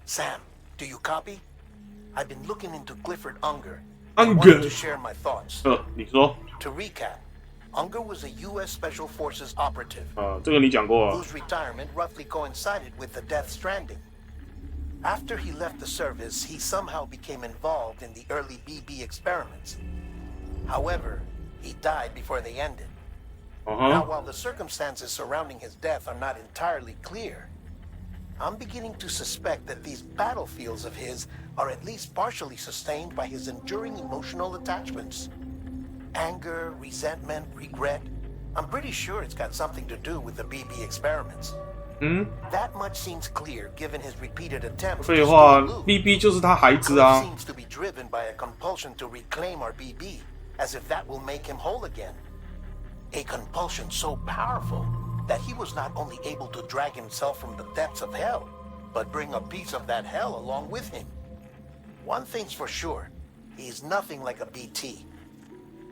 Sam, do you copy? I've been looking into Clifford Unger. I Unger. wanted to share my thoughts. 你说。To recap, Unger was a U.S. Special Forces operative. 这个你讲过了。 Whose retirement roughly coincided with the Death Stranding. After he left the service, he somehow became involved in the early BB experiments. However, he died before they ended. Now, while the circumstances surrounding his death are not entirely clear, I'm beginning to suspect that these battlefields of his are at least partially sustained by his enduring emotional attachments. Anger, resentment, regret. I'm pretty sure it's got something to do with the BB experiments. That much seems clear given his repeated attempts to steal Luke. BB 就是他孩子啊。 Seems to be driven by a compulsion to reclaim our BB, as if that will make him whole again. A compulsion so powerful that he was not only able to drag himself from the depths of hell, but bring a piece of that hell along with him. One thing's for sure, he's nothing like a BT.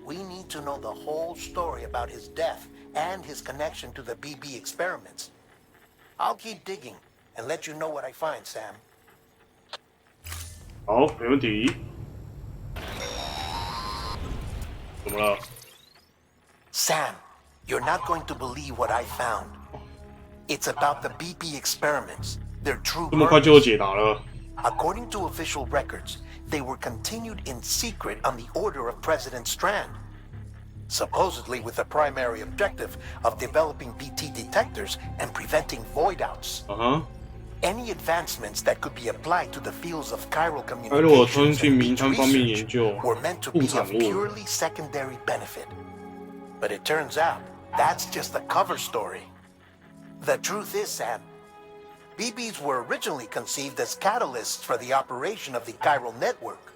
We need to know the whole story about his death and his connection to the BB experiments. I'll keep digging and let you know what I find, Sam. 好，没问题。怎么了？ Sam, you're not going to believe what I found. It's about the BB experiments. They're true. 这么快就有解答了？ According to official records, they were continued in secret on the order of President Strand. Supposedly with the primary objective of developing BT detectors and preventing void-outs. Any advancements that could be applied to the fields of chiral communications and research were meant to be of purely secondary benefit. But it turns out, that's just the cover story. The truth is, Sam, BBs were originally conceived as catalysts for the operation of the chiral network.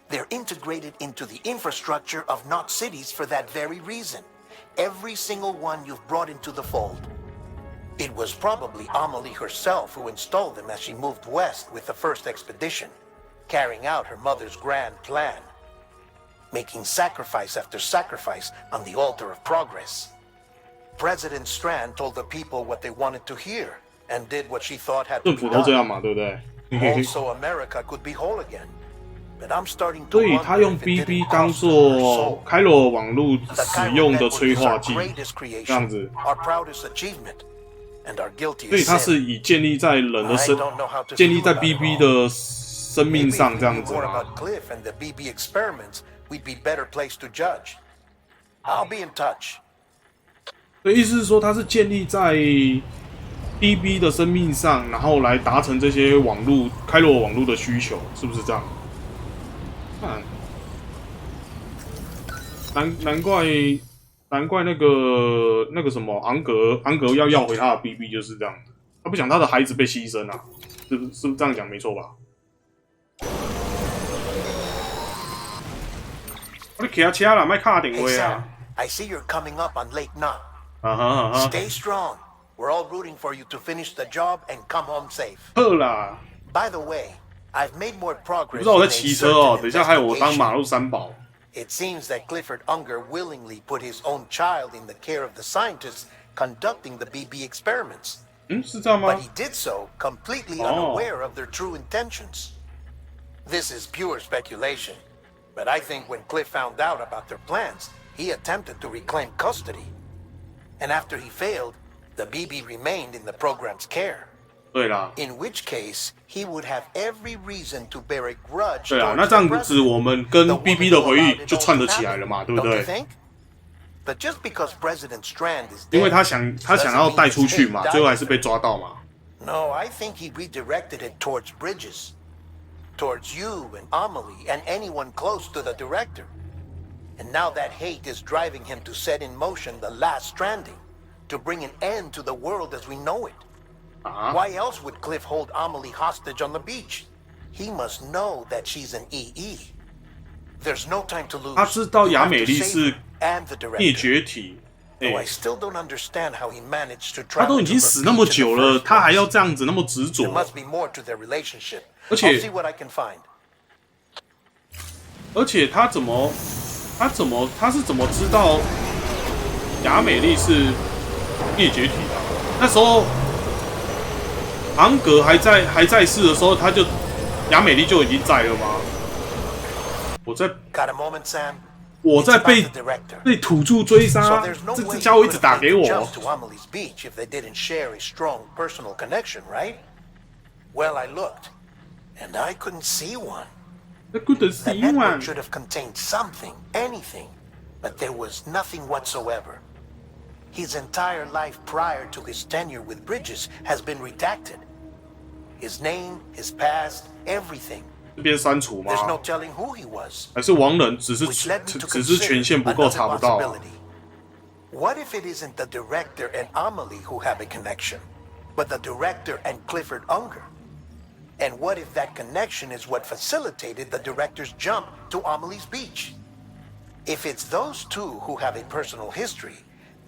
They're integrated into the infrastructure of not cities for that very reason. Every single one you've brought into the fold. It was probably Amelie herself who installed them as she moved west with the first expedition, carrying out her mother's grand plan. Making sacrifice after sacrifice on the altar of progress. President Strand told the people what they wanted to hear, and did what she thought had to be 政府都这样嘛， done. 对不对？ Also, America could be whole again. But I'm starting to 所以他用 wonder if it BB didn't 当 cost her her 做 soul. 开罗网络 The 使 chiral 用的 network 催 is 化 our 剂， greatest 这样 creation, 子。 our proudest achievement, and our 所以 guiltiest 它是 sin. 以建立在人的 I 生 don't know how to 建立 feel 在 about it BB all. 的生命 Maybe if 上 we 这 knew 样子 more 啊。 about Cliff and the BB experiments, we'd be better placed to judge. I'll be in touch. 所以意思是说，它是建立在 BB 的生命上，然后来达成这些网络开罗网络的需求，是不是这样？难怪那个什么昂格要回他的 BB 就是这样，他不想他的孩子被牺牲啊，是不是这样讲没错吧？我骑车啦，莫卡定 Hey 位 Sam, 啊！ I see you're coming up on Lake Knot. 哈。 Stay strong. We're all rooting for you to finish the job and come home safe. 好啦， By the way, I've made more 不 progress 知道我在 in a 骑车哦， certain 等一下害我当马 investigation. 路三宝。 It seems that Clifford Unger willingly put his own child in the care of the scientists conducting the BB experiments. 是这样吗 But he did so completely unaware of their true intentions. This is pure speculation, but I think when Cliff found out about their plans, he attempted to reclaim custody. And after he failed, the BB remained in the program's care. 对啦， In which case, he would have every reason to bear a grudge 对啊， towards 那这 the 样子 president, 我们跟 the BB woman 的 who 回忆 allowed it 就 all 串得 to 起来 happen. 了嘛，对不 Don't you 对？ think? But just because President Strand is 因为 dead, 他想要带出去嘛，最后还是被抓到嘛。 no, I think he redirected it towards Bridges. Towards you and Amelie and anyone close to the director. And now that hate is driving him to set in motion the last stranding, to bring an end to the world as we know it. Why else would Cliff hold Amelie hostage on the beach? He must know that she's an EE. There's no time to lose. 他知道 You 雅 have 美 to 丽 save 是 her and the 灭 director. 绝体， Though I still don't understand how he managed to 他 travel 都已 to 经 the 死那么 beach in 久 the 了， first 他还 place. 要这样子那么执 There 着， must be more to their relationship. 而 I'll 且 see what I can find. 他是怎么知道雅美丽是灭绝体的？那时候昂格还在世的时候，雅美丽就已经在了吗？我在 Got a moment, Sam? 我在 It's about the director. 被土著追杀 So， there's no 这 way 家伙 he 一直 could 打 have 给 made 我 the。jump to Amelie's Beach if they didn't share a strong personal connection, right? Well, I looked, and I couldn't see one. I couldn't The see network one。 should have contained something, anything, but there was nothing whatsoever. His entire life prior to his tenure with Bridges has been redacted. His name, his past, everything. 这边删除吗？ There's no telling who he was. 还是王人只是 Which led me to 只是权限 consider 不够 another 查不到啊？ possibility. What if it isn't the director and Amelie who have a connection, but the director and Clifford Unger? And what if that connection is what facilitated the director's jump to Amelie's Beach? If it's those two who have a personal history,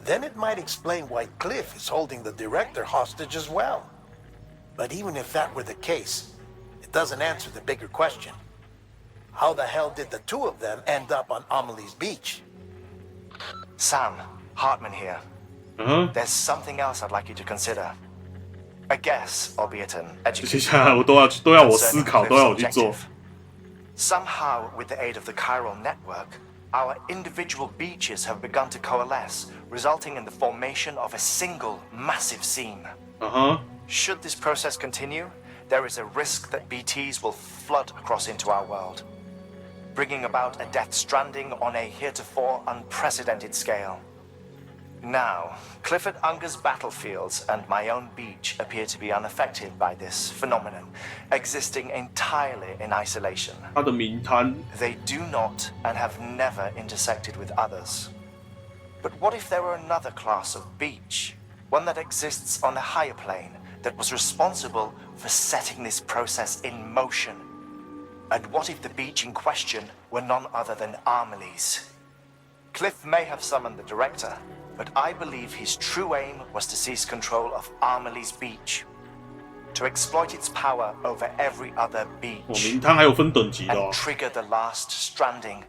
then it might explain why Cliff is holding the director hostage as well. But even if that were the case, it doesn't answer the bigger question. How the hell did the two of them end up on Amelie's Beach? Sam, Hartman here. 嗯哼， There's something else I'd like you to consider. A guess, albeit an 接 educated 下来我都要我思 concerning 考，都要 Cliff's 我去做 objective.。Somehow, with the aid of the chiral network, our individual beaches have begun to coalesce, resulting in the formation of a single massive seam. 嗯哼， Should this process continue, there is a risk that BTs will flood across into our world, bringing about a Death Stranding on a heretofore unprecedented scale. Now, Clifford Unger's battlefields and my own beach appear to be unaffected by this phenomenon, existing entirely in isolation. 他的名摊 They do not and have never intersected with others. But what if there were another class of beach, one that exists on a higher plane, that was responsible for setting this process in motion? And what if the beach in question were none other than Amelie's? Cliff may have summoned the director, but I believe his true aim was to seize control of Amelie's Beach, to exploit its power over every other 哦， beach, 名摊还有分等级的 and 哦。 trigger the last stranding.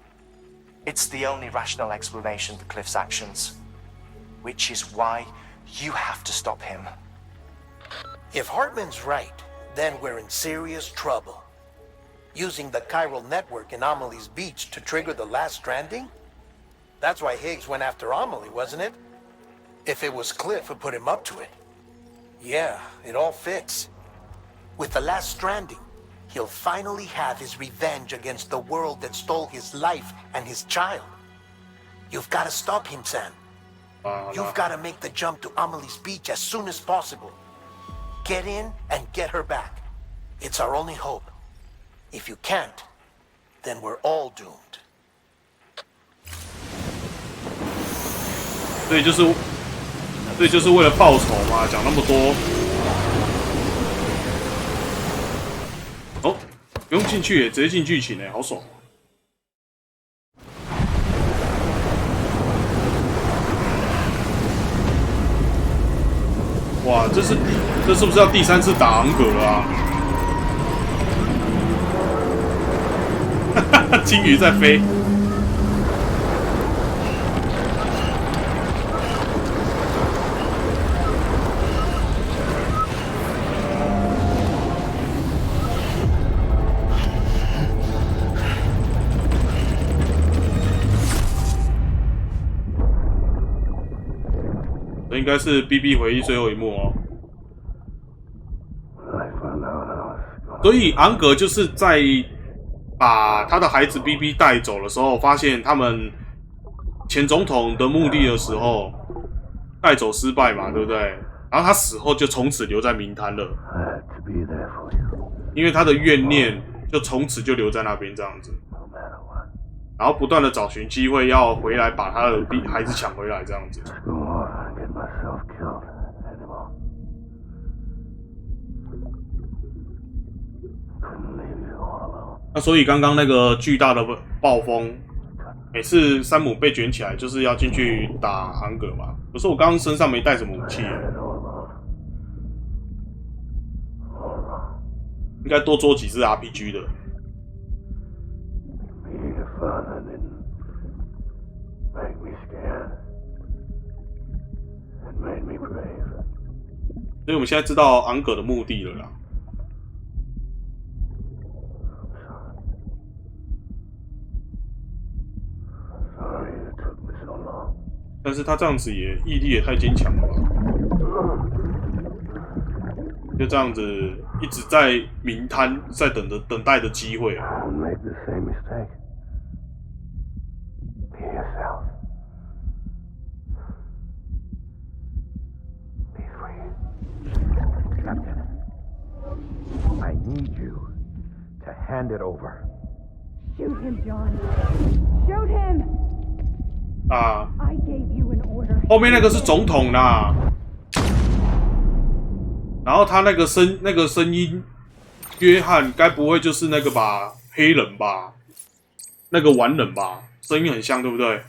It's the only rational explanation for Cliff's actions, which is why you have to stop him. If Hartman's right, then we're in serious trouble. Using the chiral network in Amelie's Beach to trigger the last stranding? That's why Higgs went after Amelie, wasn't it? If it was Cliff who put him up to it. Yeah, it all fits. With the last stranding, he'll finally have his revenge against the world that stole his life and his child. You've got to stop him, Sam. 啊， You've got to make the jump to Amelie's Beach as soon as possible. Get in and get her back. It's our only hope. If you can't, then we're all doomed. 所以就是为了报仇嘛，讲那么多。哦，不用进去耶，直接进剧情哎，好爽。哇，这是不是要第3次打昂格了啊？哈哈，金鱼在飞。这应该是 BB 回忆最后一幕哦。所以昂格就是在把他的孩子 BB 带走的时候，发现他们前总统的目的的时候，带走失败嘛，对不对？然后他死后就从此留在冥滩了，因为他的怨念就从此就留在那边这样子。然后不断的找寻机会要回来把他的孩子抢回来这样子。那所以刚刚那个巨大的暴风，每次山姆被卷起来就是要进去打昂格嘛。可是我刚刚身上没带什么武器，应该多捉几只 RPG 的。所以我们现在知道昂格的目的了啦。但是他这样子毅力也太坚强了吧？就这样子一直在明摊，在等待的机会。I need you to hand it over. Shoot him, John. Shoot him. 啊！ I gave you an order. 后面那个是总统啦，然后他那个声音，约翰该不会就是那个吧？黑人吧？那个完人吧？声音很像，对不对？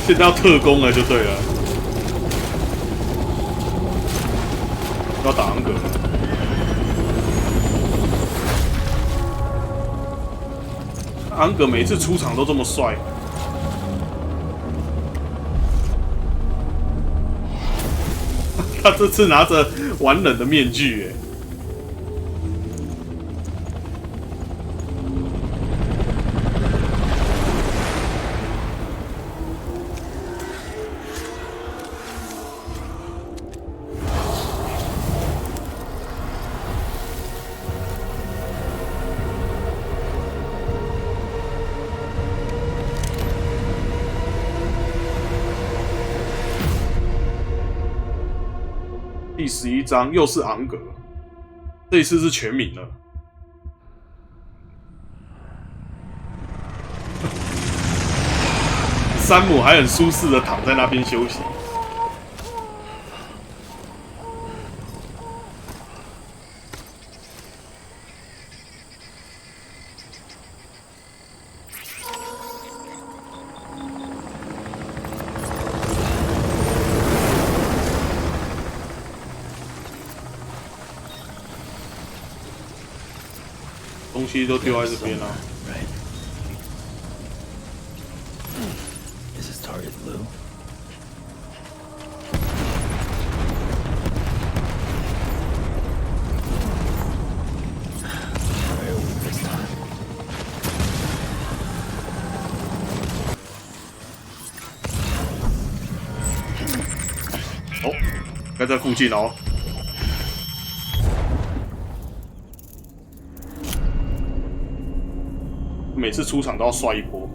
现在要特工了，就对了，要打昂格了。昂格每次出场都这么帅，他这次拿着完人的面具，哎。第11章又是昂格，这一次是全民了。山姆还很舒适的躺在那边休息。东西都丢在这边了。Is his target blue? Try over this time. 哦，该在附近哦。每次出场都要帅一波。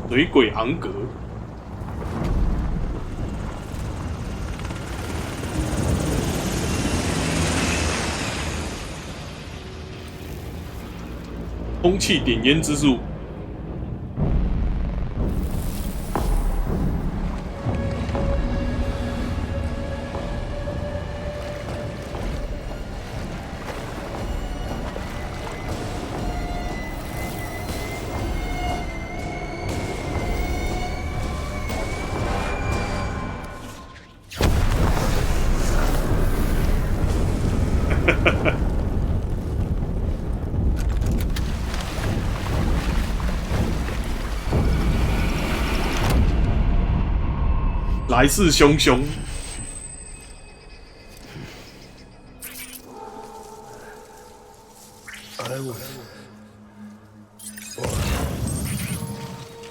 水鬼昂格。空气点烟之术，来势汹汹。I was born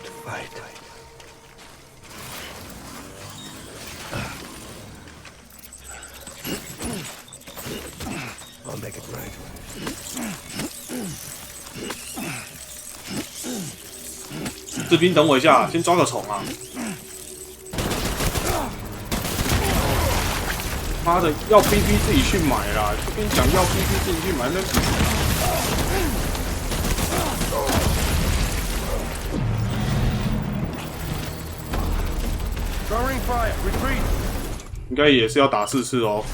to fight. I'll make it right. 士兵，等我一下，先抓个虫啊！妈的，要 BB 自己去买啦！就跟你讲，要 BB 自己去买那。应该也是要打4次哦。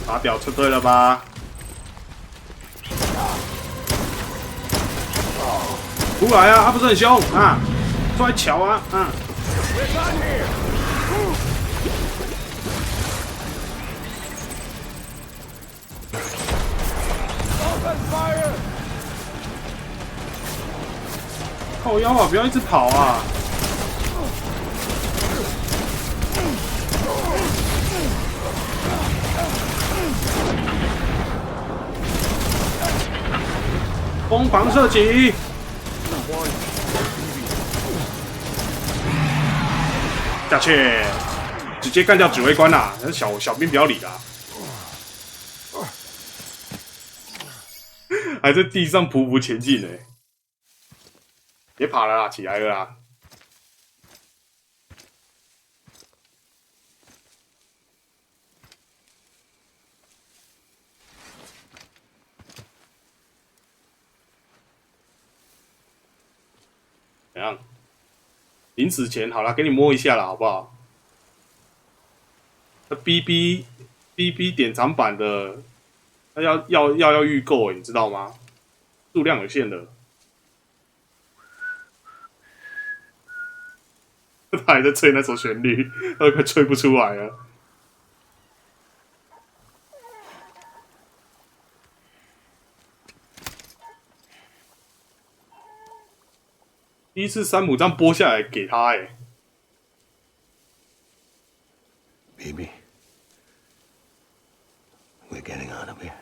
打屌就对了吧？出来啊！他不是很凶啊，出来瞧啊！啊！靠腰啊！不要一直跑啊！疯狂射击！下去，直接干掉指挥官啦！那小兵不要理啦，还在地上匍匐前进呢。别爬了啦，起来了啦！怎样？临死前好啦，给你摸一下啦，好不好？那 BB 典藏版的，那要预购你知道吗？数量有限的。他还在吹那首旋律，他快吹不出来了。第一次山姆这样剥下来给他Baby, we're getting out of here.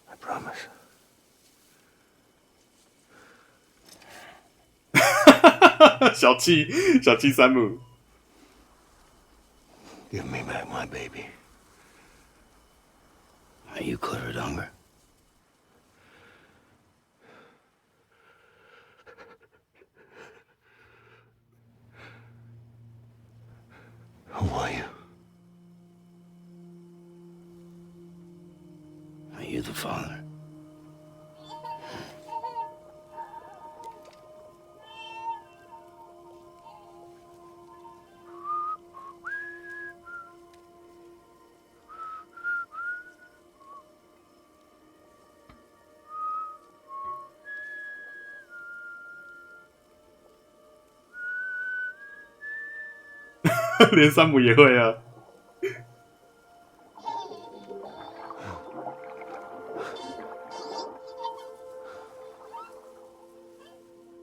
I promise. 小气山姆。Give me back my baby. Are you cleared, hunger? Who are you? Are you the father? 连山姆也会啊。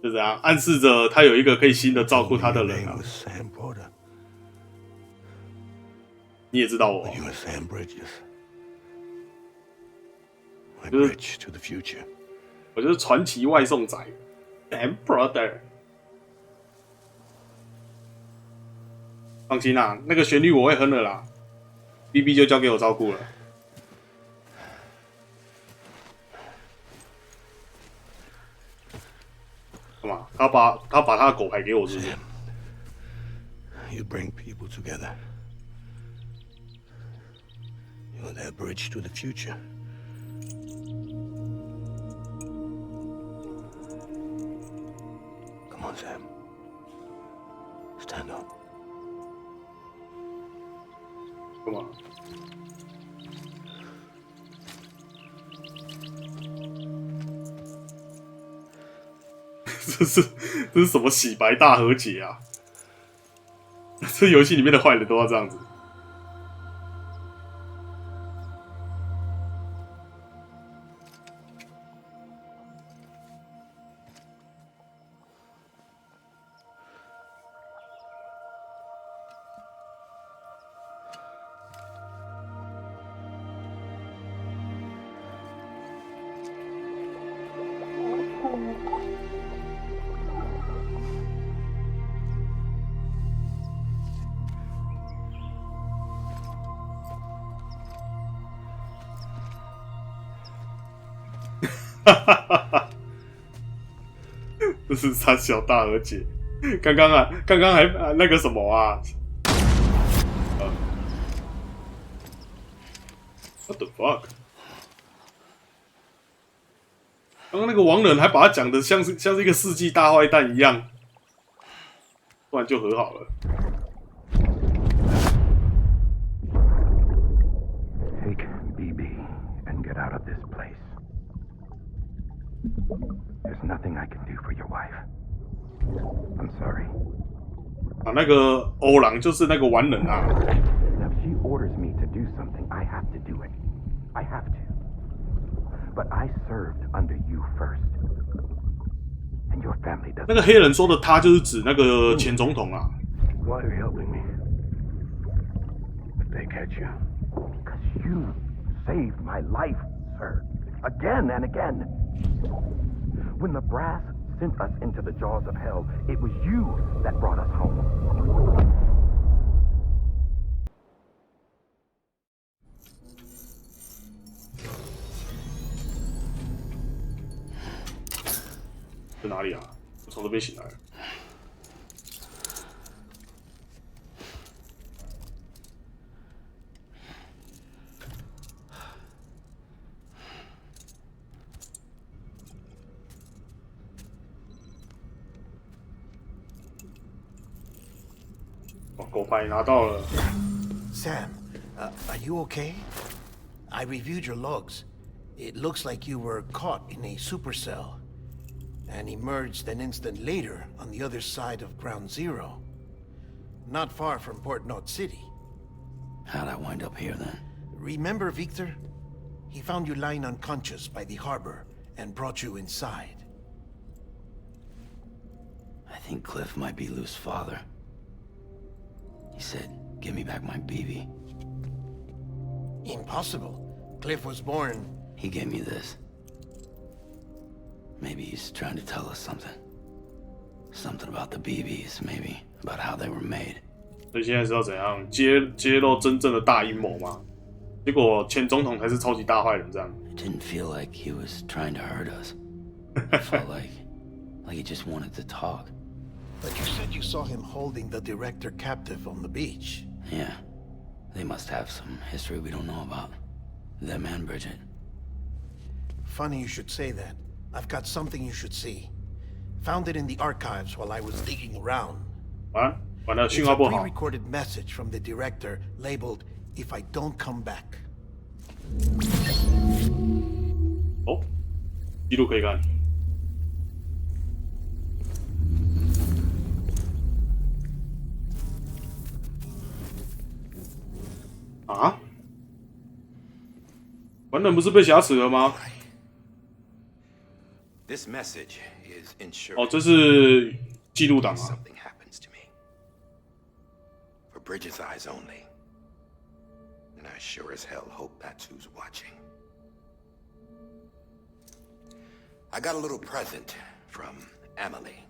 就这样暗示着他有一个可以新的照顾他的人啊。你也知道我，我就是传奇外送仔 ，Sam Brother。放心啦，那个旋律我会哼的啦 ，BB 就交给我照顾了。干嘛？他把他的狗牌给我，是不是 You bring people together. You're that bridge to the future. Come on, Sam. Stand up. 干嘛？这是什么洗白大和解啊？这游戏里面的坏人都要这样子。这是三小大和解。刚刚还那个什么啊？What the fuck？ 刚刚那个亡人还把他讲的像是一个世纪大坏蛋一样，不然就和好了。Take BB and get out of this place. There's nothing I can do for your wife. I'm sorry. 啊，那个欧郎就是那个完人啊。Now, if she orders me to do something, I have to do it. I have to. But I served under you first. And your family doesn't. 那个黑人说的他就是指那个前总统啊。Why are you helping me? If they catch you. Because you saved my life, sir. Again and again. When the brass sent us into the jaws of hell, it was you that brought us home. 在哪里啊？我从这边醒来了。哦，狗牌拿到了。Sam, are you okay? I reviewed your logs. It looks like you were caught in a supercell and emerged an instant later on the other side of Ground Zero. Not far from Port Knot City. How'd I wind up here then? Remember Victor? He found you lying unconscious by the harbor and brought you inside. I think Cliff might be Lou's father. He said, give me back my BB. Impossible. Cliff was born... He gave me this. Maybe he's trying to tell us something. Something about the BBs, maybe. About how they were made. 所以现在是要怎样揭露真正的大阴谋吗？结果前总统才是超级大坏人，这样。It didn't feel like he was trying to hurt us. It felt like he just wanted to talk. But you said you saw him holding the director captive on the beach. Yeah. They must have some history we don't know about. Them and Bridget. Funny you should say that. I've got something you should see. Found it in the archives while I was digging around. 啊，完了， It's 讯 a 号不好。 pre-recorded message from the director labeled "If I don't come back." 哦，记录可以看。啊？完人不是被挟持了吗？ This message is ensuring 哦，这是记录档啊。 something happens to me. For Bridget's eyes only. And I sure as hell hope that's who's watching. I got a little present from Emily.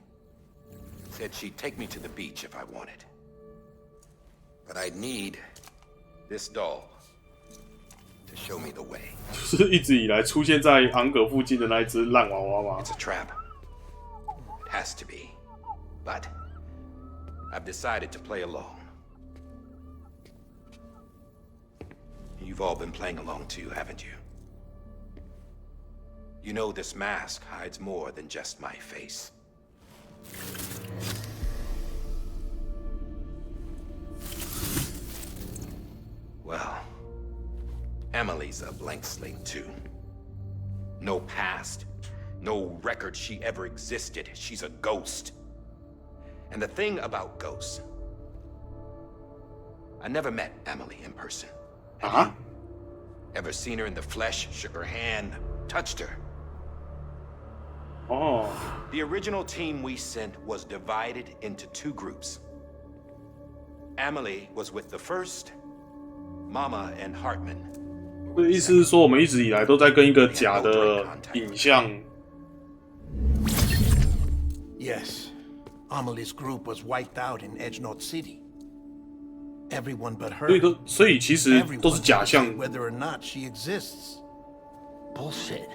Said she'd take me to the beach if I wanted. But I'd need this doll to show me the way. 是一直以来出现在昂格附近的那一只烂娃娃吗？ It's a trap. It has to be. But I've decided to play along. You've all been playing along too, haven't you? You know this mask hides more than just my face. Well, Emily's a blank slate too. No past, no record she ever existed. She's a ghost. And the thing about ghosts, I never met Emily in person. Have you? Ever seen her in the flesh, shook her hand, touched her? Oh. The original team we sent was divided into two groups. Emily was with the first, Mama and Hartman. 这意思是说，我们一直以来都在跟一个假的影像。Yes, Amelie's group was wiped out in Edge Knot City. Everyone but her. 所以其实都是假象。 Whether or not she exists. Bullshit.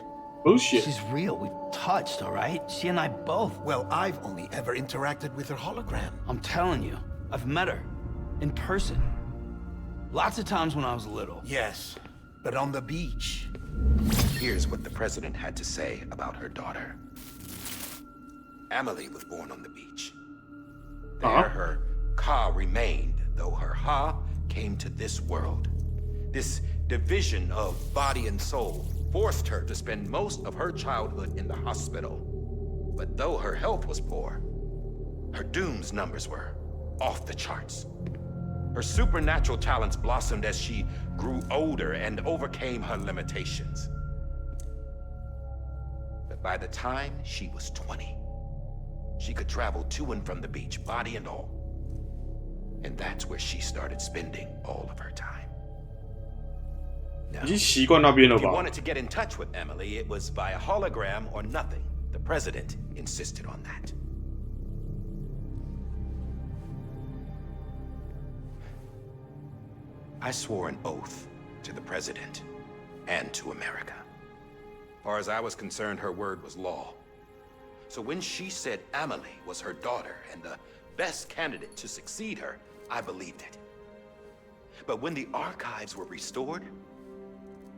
Bullshit. She's real. We've touched, all right? She and I both. Well, I've only ever interacted with her hologram. I'm telling you, I've met her in person. Lots of times when I was little. Yes, but on the beach. Here's what the president had to say about her daughter. Amelie was born on the beach. There her Ka remained, though her Ha came to this world. This division of body and soul forced her to spend most of her childhood in the hospital. But though her health was poor, her Doom's numbers were off the charts. Her supernatural talents blossomed as she grew older and overcame her limitations. But by the time she was 20, she could travel to and from the beach, body and all. And that's where she started spending all of her time. Now, 已经习惯那边了 if you 吧？ wanted to get in touch with Emily, it was via hologram or nothing. The president insisted on that. I swore an oath to the president and to America. As far as I was concerned, her word was law. So when she said Amelie was her daughter and the best candidate to succeed her, I believed it. But when the archives were restored,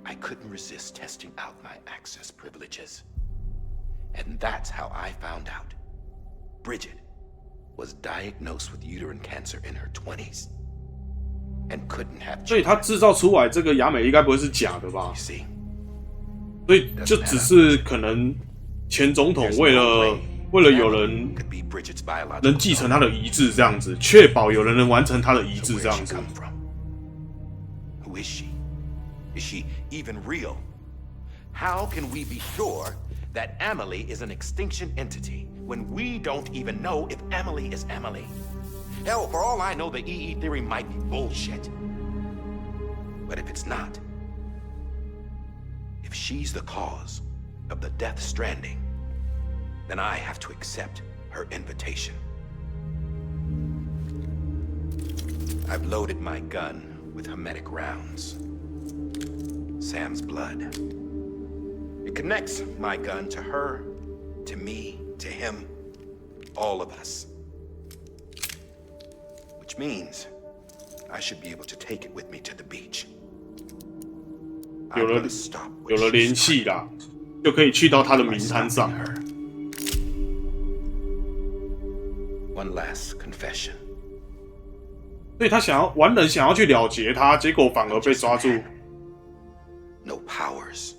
I couldn't resist testing out my access privileges. And that's how I found out. Bridget was diagnosed with uterine cancer in her 20s and couldn't have 所以他 children. 制造出来这个雅美应该不会是假的吧 You？see, 所以就只是可能前总统 there's 为 no 了 way 有 Emily 人 could be Bridget's biological 能继承他 daughter. 的遗志这样子，确保有人能完成他的遗 So 志 where'd 这 she 样子。 come from? Who is she? Is she even real? How can we be sure that Amelie is an extinction entity when we don't even know if Amelie is Amelie? Hell, for all I know, the EE theory might be bullshit. But if it's not, if she's the cause of the Death Stranding, then I have to accept her invitation. I've loaded my gun with hermetic rounds. Sam's blood. It connects my gun to her, to me, to him, all of us. Which means I should be able to take it with me to the beach. 有 I'm 了 gonna stop 有 what 了 she 联系 started 啦，就可以去到他的 by 名摊上 stopping。her. One last confession. 所以他玩人想要去了结他，结果反而被抓住。 No powers,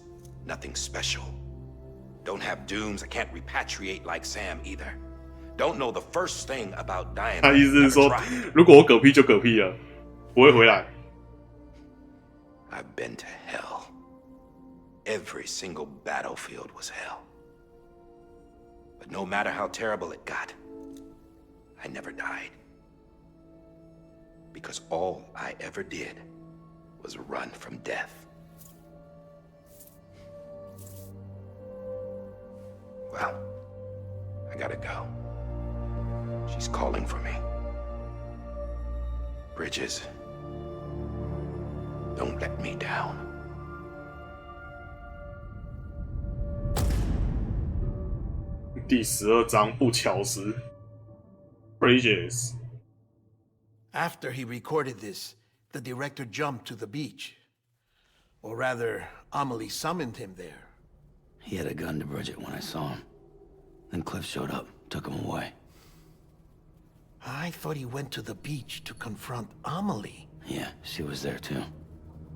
nothing special. Don't have dooms. I can't repatriate like Sam either. Don't know the first thing about dying. 他意思是 Never 说 tried.，如果我嗝屁就嗝屁了，不会回来。 I've been to hell. Every single battlefield was hell. But no matter how terrible it got, I never died. Because all I ever did was run from death. Well, I gotta go. She's calling for me. Bridges, don't let me down. 第12章不巧时 ，Bridges。 After he recorded this, the director jumped to the beach. Or rather, Amelie summoned him there. He had a gun to Bridget when I saw him. Then Cliff showed up, took him away. I thought he went to the beach to confront Amelie. Yeah, she was there too.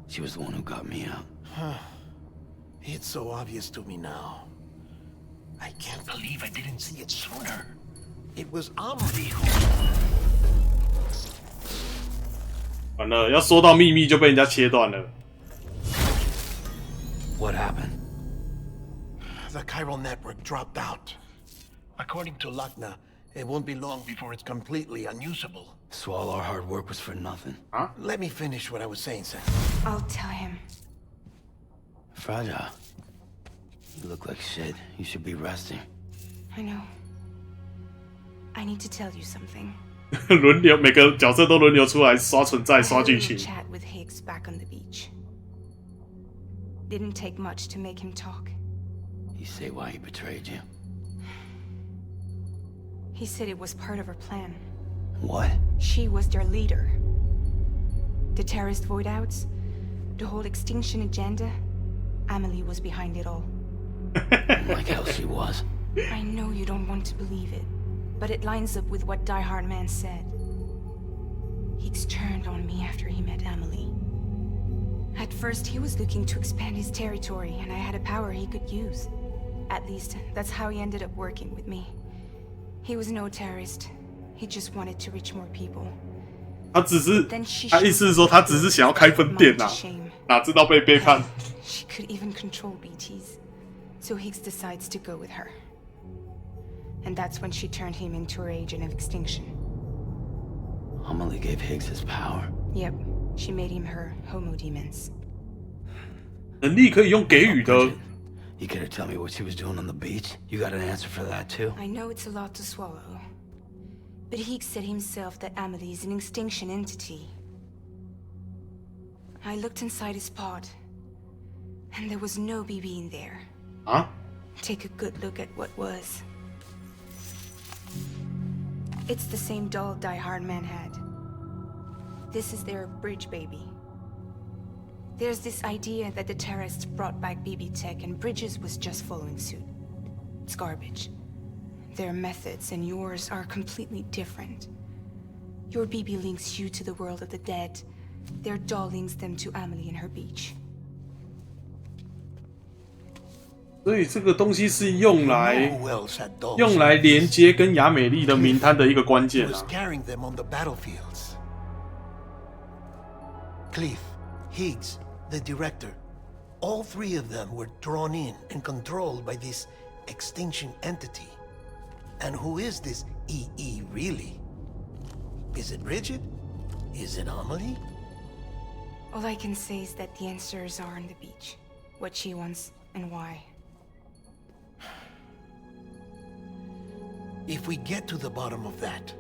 She was the one who got me out. It's so obvious to me now. I can't believe I didn't see it sooner. It was Amelie who... 完了，要说到秘密就被人家切断了。 What happened? The chiral network dropped out. According to Lakna, it won't be long before it's completely unusable. So all our hard work was for nothing. Let me finish what I was saying, Sam. I'll tell him. Fragile. You look like shit. You should be resting. I know. I need to tell you something. 轮流，每个角色都轮流出来刷存在、 I 刷 had a 剧 little 情。 chat with Higgs back on the beach. Didn't take much to make him talk. he say why he betrayed you? He said it was part of her plan. What? She was their leader. The terrorist voidouts, the whole extinction agenda, Amelie was behind it all. Like how she was. I know you don't want to believe it, but it lines up with what Die Hard Man said. Higgs turned on me after he met Amelie. At first, he was looking to expand his territory, and I had a power he could use. At least, that's how he ended up working with me. He was no terrorist. He just wanted to reach more people. 他意思是说，他只是想要开分店呐、哪知道被背叛。She could even control BTs, so Higgs decides to go with her. And that's when she turned him into her agent of extinction. Amelie gave Higgs his power. Yep, she made him her homo demons. 能力可以用给予的。You care to tell me what she was doing on the beach? You got an answer for that too? I know it's a lot to swallow. But Higgs said himself that Amelie is an extinction entity. I looked inside his pod, and there was no BB in there. Huh? Take a good look at what was. It's the same doll Die Hard Man had. This is their bridge baby. There's this idea that the terrorists brought back BB tech and Bridges was just following suit. It's garbage. Their methods and yours are completely different. Your BB links you to the world of the dead. Their doll links them to Amelie and her beach. 所以这个东西是用来连接跟雅美丽的名摊的一个关键啊。Cliff, Higgs, the director, all three of them were drawn in and controlled by this extinction entity. And who is this EE really? Is it Bridget? Is it Amelie? All I can say is that the answers are on the beach. What she wants and why. If we get to the bottom of that,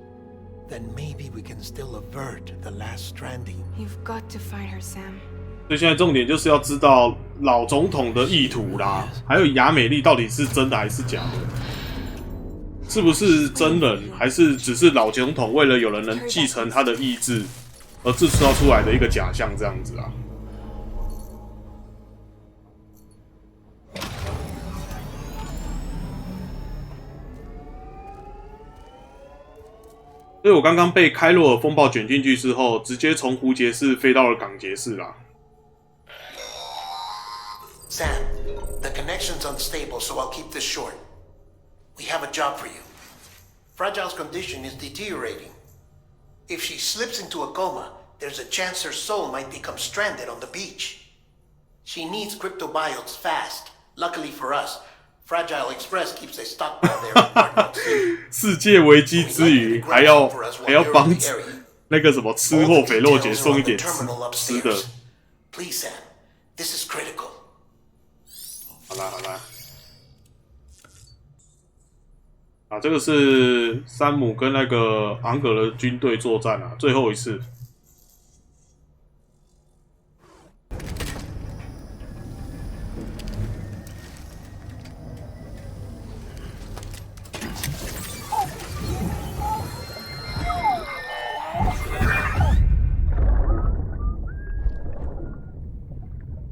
then maybe we can still avert the last stranding. You've got to find her, Sam. 所以现在重点就是要知道老总统的意图啦，还有雅美丽到底是真的还是假的，是不是真人，还是只是老总统为了有人能继承他的意志而制造出来的一个假象这样子啊？所以我刚刚被开洛尔风暴卷进去之后，直接从胡杰市飞到了港杰市啦。Sam, the connection's unstable, so I'll keep this short. We have a job for you. Fragile's condition is deteriorating. If she slips into a coma, there's a chance her soul might become stranded on the beach. She needs cryptobiotes fast. Luckily for us, Fragile Express keeps a stockpile there. 世界危机之余，还要帮那个什么吃货斐洛姐送一点吃的。Please, Sam, this is critical. 好啦好啦，啊，这个是山姆跟那个昂格的军队作战啊，最后一次。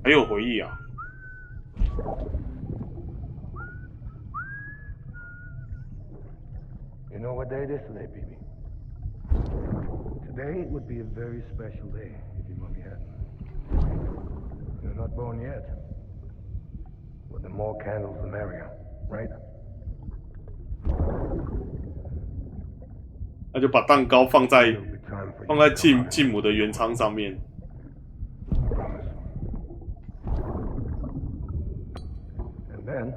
还有回忆啊！ You know what day it is today, BB? Today would be a very special day if your mommy hadn't. You're not born yet. But the more candles, the merrier, right? 那就把蛋糕放在继母的原仓上面。 Then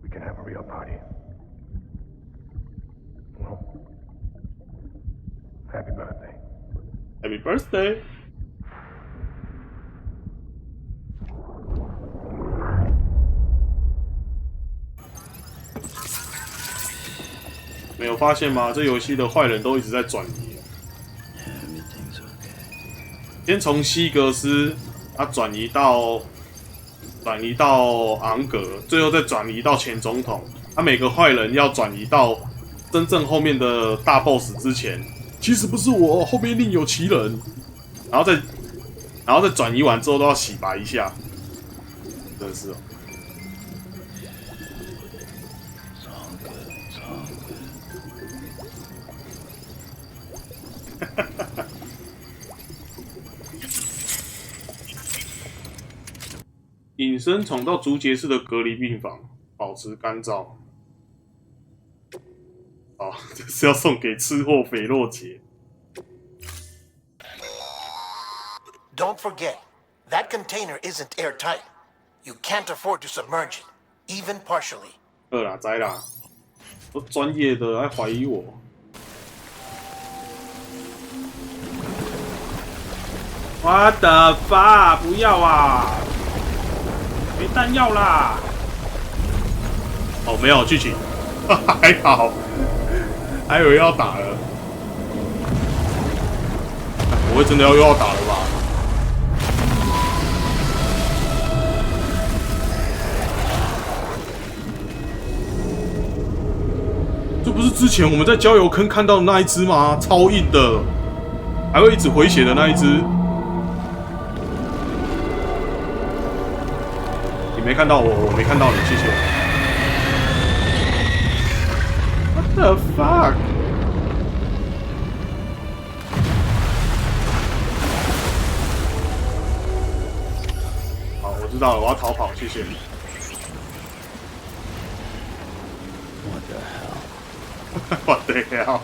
we can have a real party. Well, happy birthday. Happy birthday. 没有发现吗？这游戏的坏人都一直在转移。先从西格斯，他转移到转移到昂格，最后再转移到前总统。他每个坏人要转移到真正后面的大 boss 之前，其实不是我，后面另有其人。然后再转移完之后都要洗白一下，真的是哦。隐身闯到竹节式的隔离病房，保持干燥。哦，这是要送给吃货肥洛杰。Don't forget, that container isn't airtight. You can't afford to submerge it, even partially. 啦，知啦，都专业的还怀疑我。What the fuck！ 不要啊！没弹药啦！哦，没有剧情，还好，还以为要打了。不会真的又要打了吧？这不是之前我们在郊游坑看到的那一只吗？超硬的，还会一直回血的那一只。你没看到我，我没看到你，谢谢。What the fuck？ 好，我知道了，我要逃跑，谢谢。What the hell？ What the hell？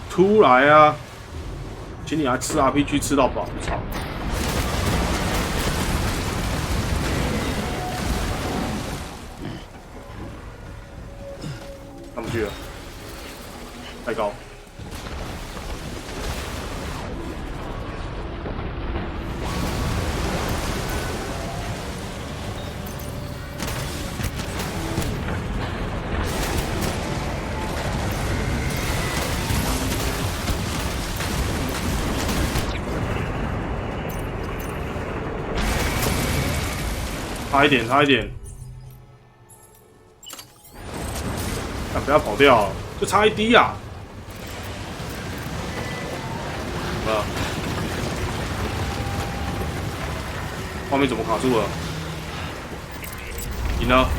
出来啊！请你来吃 RPG 吃到饱，操！上不去了，太高。差一点，差一点！不要跑掉，就差一滴啊！怎么了？画面怎么卡住了？赢了！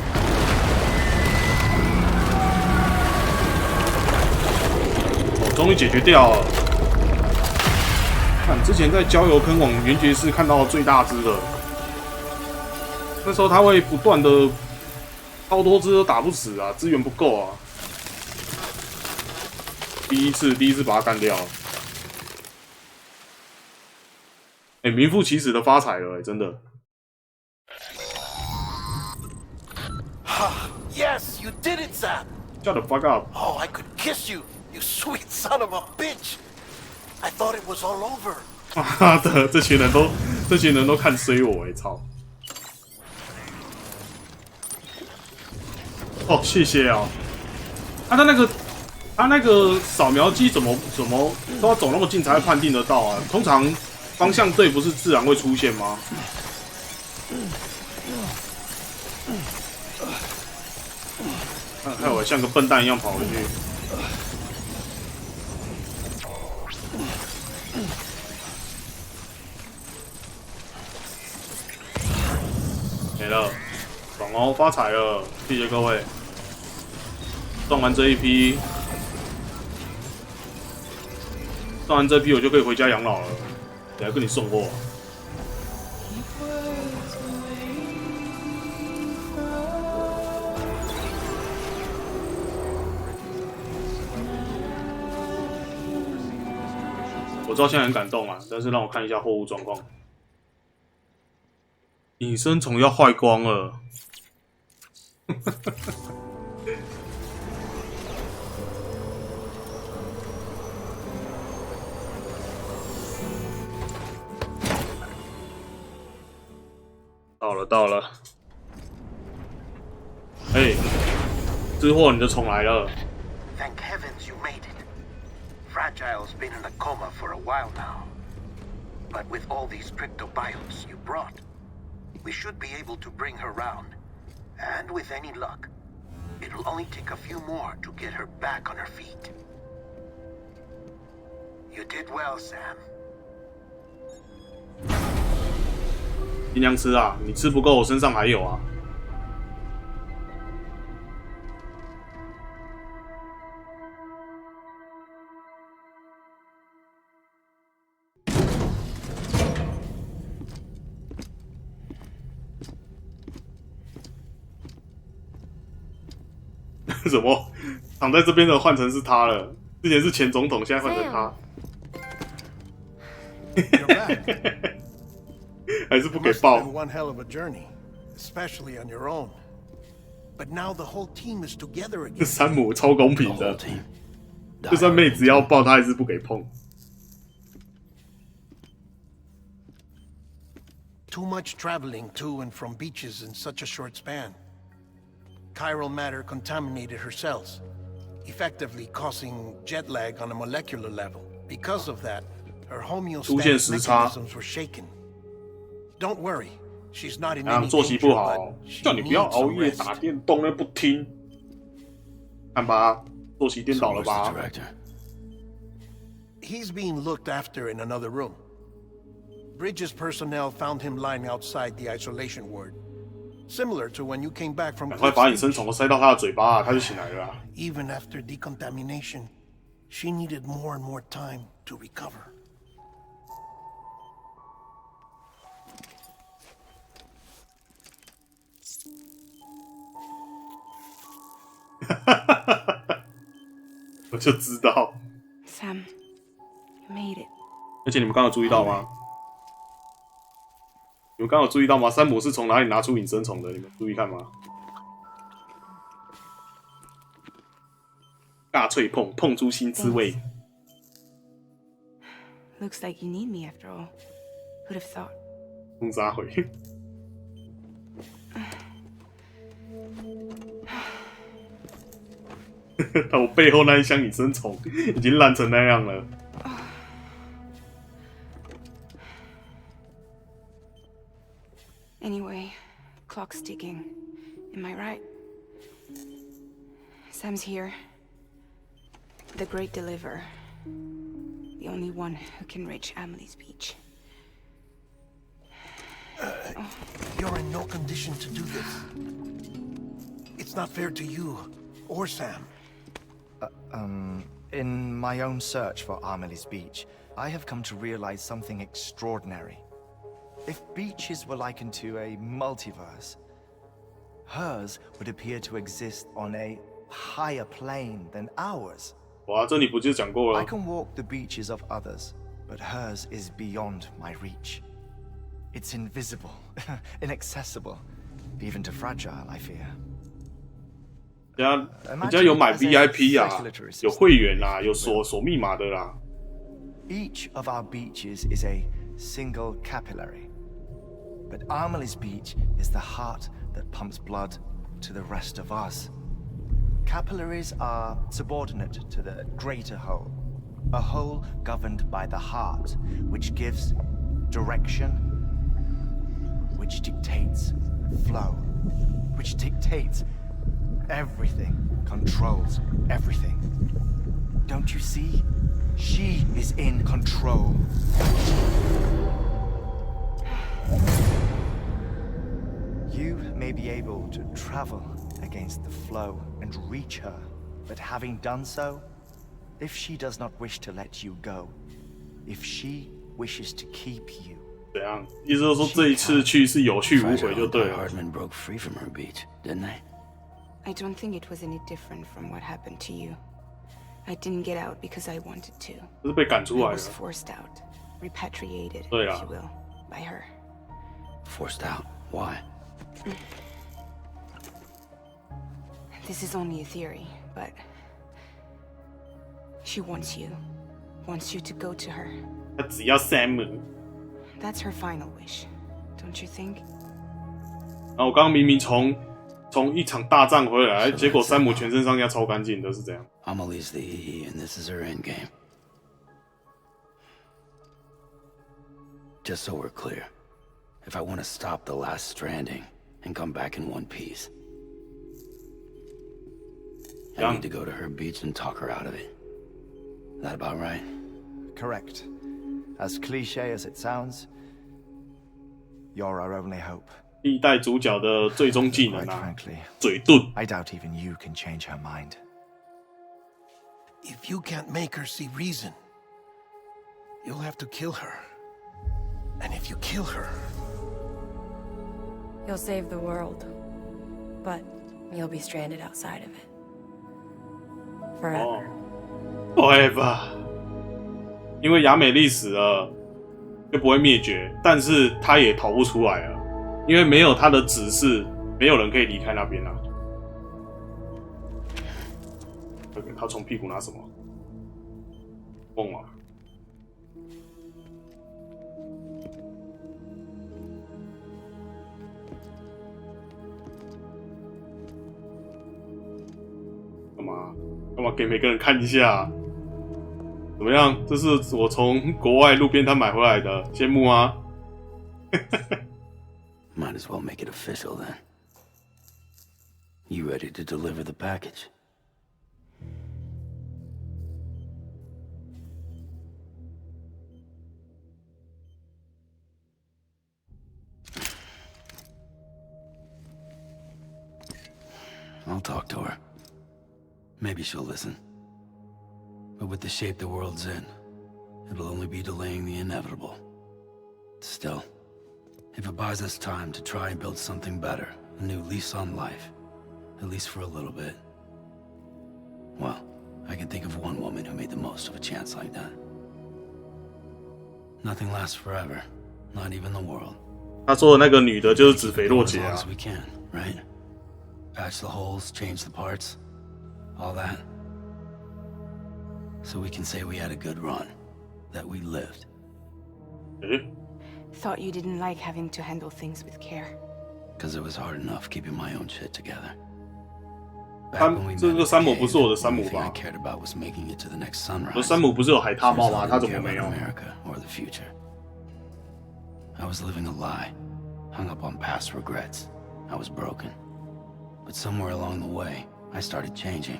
哦，终于解决掉了！看之前在郊游坑往圆觉寺看到最大只的。那时候他会不断的超多只都打不死啊，资源不够啊。第一次把他干掉了，名副其实的发财了，真的。Yes, you did it, Sam. Shut the fuck up. Oh, I could kiss you, you sweet son of a bitch. I thought it was all over. 妈的，这群人都看衰我，操！哦，谢谢啊！他那个扫描机怎么都要走那么近才会判定得到啊？通常方向对不是自然会出现吗？害我像个笨蛋一样跑回去。没了，爽哦，发财了！谢谢各位。赚完这一批，赚完这批我就可以回家养老了。等下跟你送货。我知道现在很感动啊，但是让我看一下货物状况。隐身虫要坏光了。到了！哎，之祸你就重来了。Thank heavens you made it. Fragile's been in a coma for a while now. But with all these cryptobiotes you brought, we should be able to bring her round. And with any luck, it'll only take a few more to get her back on her feet. You did well, Sam. 尽量吃啊，你吃不够，我身上还有啊。什么？躺在这边的换成是他了？之前是前总统，现在换成他。还是不给报。One hell of a journey, especially on your own. But now the whole team is together again. 山姆超公平的，就算妹子要抱，他还是不给碰。Too much traveling to and from beaches in such a short span. Chiral matter contaminated her cells, effectively causing jet lag on a molecular level. Because of that, her homeostatic mechanisms were shaken. Don't worry, she's not in any 作息 danger, 不好，叫你不要熬夜打电动那不听。看吧，作息颠倒了吧？ He's being looked after in another room. Bridges personnel found him lying outside the isolation ward, similar to when you came back from. 赶快把隐身虫塞到他的嘴巴，他就醒来了啊。Even after decontamination, she needed more and more time to recover. 我就知道。Sam, you made it. 而且你们刚刚有注意到吗？你们刚刚有注意到吗？山姆是从哪里拿出隐身虫的？你们注意看吗？大脆碰，碰出新滋味。Looks like you need me after all. Who'd have thought? 碰啥回？我背后那一箱隐身虫已经烂成那样了。Anyway, clock's ticking. Am I right? Sam's here. The great deliverer. The only one who can reach Amelie's beach. You're in no condition to do this. It's not fair to you or Sam. In my own search for Amelie's beach, I have come to realize something extraordinary. If beaches were likened to a multiverse, hers would appear to exist on a higher plane than ours. 哇，这你不就讲过了 I can walk the beaches of others, but hers is beyond my reach. It's invisible, inaccessible, even to Fragile, I fear. 人家有买 VIP 啊，有会员啦，有锁密码的啦。Each of our beaches is a single capillary, but Amelie's beach is the heart that pumps blood to the rest of us. Capillaries are subordinate to the greater whole, a whole governed by the heart, which gives direction, which dictates flow, which dictates everything, controls everything. Don't you see? She is in control. You may be able to travel against the flow and reach her, but having done so, if she does not wish to let you go, if she wishes to keep you, 怎样？意思就是说这一次去是有去无回就对了。Hardman broke free from her beach, didn't they? I don't think it was any different from what happened to you. I didn't get out because I wanted to. 这是被赶出 I 来 was 的。 forced out, repatriated, if 对啊。 you will, by her. Forced out. Why? This is only a theory, but she wants you to go to her. 他只要 Sam。 That's her final wish, don't you think? 然后我刚刚明明从一场大战回来，结果山姆全身上下超干净的，是怎样 Amelie's the EE, and this is her endgame. Just so we're clear, if I want to stop the last stranding and come back in one piece, I need to go to her beach and talk her out of it. That about right? Correct. As cliche as it sounds, you're our only hope. 历代主角的最终技能 Quite 啊， frankly, 嘴遁。 I doubt even you can change her mind. If you can't make her see reason, you'll have to kill her. And if you kill her... You'll save the world, but you'll be stranded outside of it. Forever. Forever. 因为雅美丽死了，就不会灭绝，但是她也逃不出来了，因为没有她的指示，没有人可以离开那边啊。他从屁股拿什么？梦啊！干嘛给每个人看一下？怎么样？这是我从国外路边摊买回来的，羡慕吗？ Might as well make it official then. You ready to deliver the package? I'll talk to her. Maybe she'll listen. But with the shape the world's in, it'll only be delaying the inevitable. Still, if it buys us time to try and build something better, a new lease on life, at least for a little bit, well, I can think of one woman who made the most of a chance like that. Nothing lasts forever, not even the world. 他说的那个女的就是指肥洛杰啊。 As long as we can, right? Patch the holes, change the parts, all that. So we can say we had a good run, that we lived. Thought you didn't like having to handle things with care. Because it was hard enough keeping my own shit together. 这个山姆不是我的山姆吧？ I cared about was making it to the next sunrise. 我山姆不是有海獭帽吗？他怎么没有 America or the future. I was living a lie, hung up on past regrets. I was broken. But somewhere along the way, I started changing.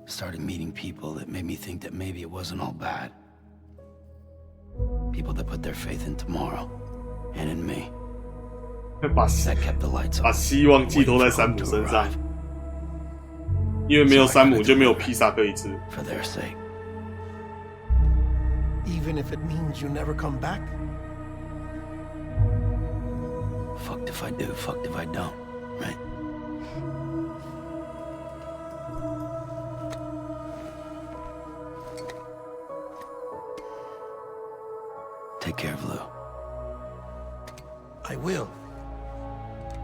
Started meeting people that made me think that maybe it wasn't all bad. People that put their faith in tomorrow, and in me. 把希望寄托在山姆身上，因为没有山姆就没有披萨可以吃。 For their sake. Even if it means you never come back? Fucked if I do, fucked if I don't, right? Take care of Lou. I will.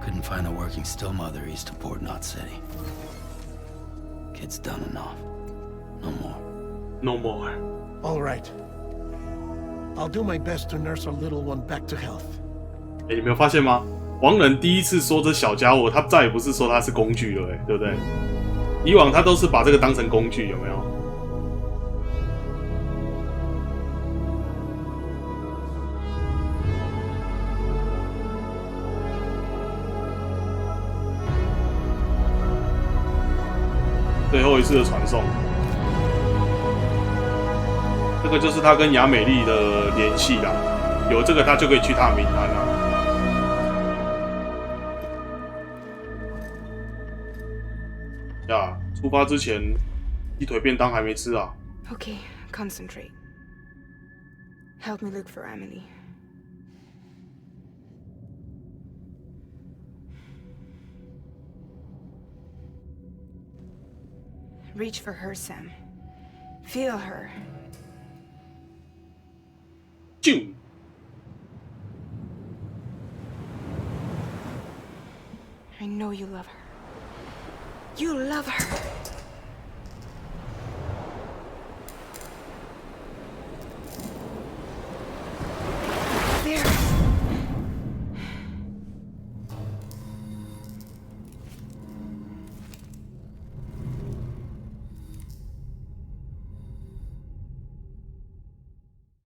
Couldn't find a working still mother east of Port Knot City. Kid's done enough. No more. No more. All right. I'll do my best to nurse our little one back to health. 你没有发现吗？王仁第一次说这小家伙，他再也不是说他是工具了，对不对？以往他都是把这个当成工具，有没有？最后一次的传送，这个就是他跟雅美丽的联系啦。有这个，他就可以去他的名单啦。呀，出发之前，鸡腿便当还没吃啊。Okay, concentrate. Help me look for Emily. Reach for her, Sam. Feel her. 啾！ I know you love her. You love her.